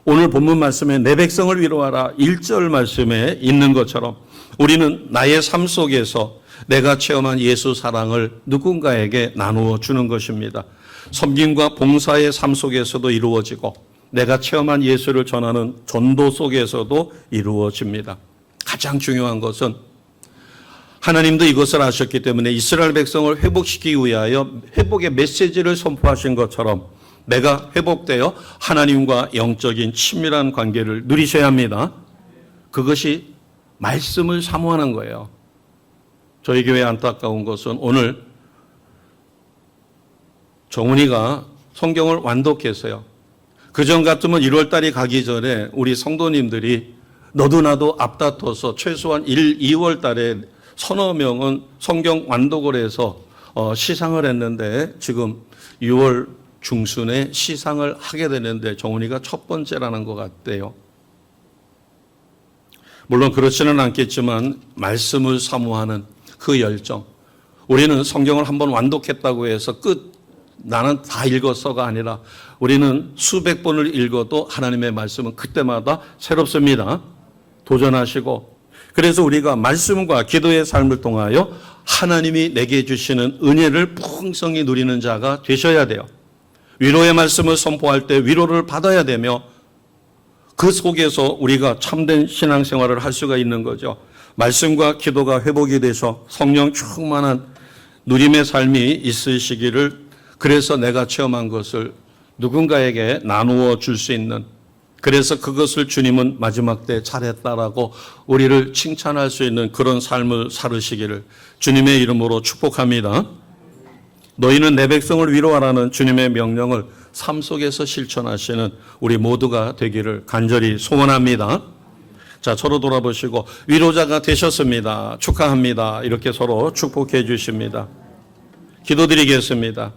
오늘 본문 말씀에 내 백성을 위로하라 1절 말씀에 있는 것처럼 우리는 나의 삶 속에서 내가 체험한 예수 사랑을 누군가에게 나누어 주는 것입니다. 섬김과 봉사의 삶 속에서도 이루어지고 내가 체험한 예수를 전하는 전도 속에서도 이루어집니다. 가장 중요한 것은 하나님도 이것을 아셨기 때문에 이스라엘 백성을 회복시키기 위하여 회복의 메시지를 선포하신 것처럼 내가 회복되어 하나님과 영적인 친밀한 관계를 누리셔야 합니다. 그것이 말씀을 사모하는 거예요. 저희 교회 안타까운 것은 오늘 정훈이가 성경을 완독했어요. 그전 같으면 1월달이 가기 전에 우리 성도님들이 너도 나도 앞다퉈서 최소한 1, 2월달에 서너 명은 성경 완독을 해서 시상을 했는데 지금 6월 중순에 시상을 하게 되는데 정훈이가 첫 번째라는 것 같대요. 물론 그렇지는 않겠지만 말씀을 사모하는 그 열정. 우리는 성경을 한번 완독했다고 해서 나는 다 읽었어가 아니라 우리는 수백 번을 읽어도 하나님의 말씀은 그때마다 새롭습니다. 도전하시고 그래서 우리가 말씀과 기도의 삶을 통하여 하나님이 내게 주시는 은혜를 풍성히 누리는 자가 되셔야 돼요. 위로의 말씀을 선포할 때 위로를 받아야 되며 그 속에서 우리가 참된 신앙생활을 할 수가 있는 거죠. 말씀과 기도가 회복이 돼서 성령 충만한 누림의 삶이 있으시기를 그래서 내가 체험한 것을 누군가에게 나누어 줄 수 있는 그래서 그것을 주님은 마지막 때 잘했다라고 우리를 칭찬할 수 있는 그런 삶을 살으시기를 주님의 이름으로 축복합니다. 너희는 내 백성을 위로하라는 주님의 명령을 삶 속에서 실천하시는 우리 모두가 되기를 간절히 소원합니다. 자, 서로 돌아보시고 위로자가 되셨습니다. 축하합니다. 이렇게 서로 축복해 주십니다. 기도드리겠습니다.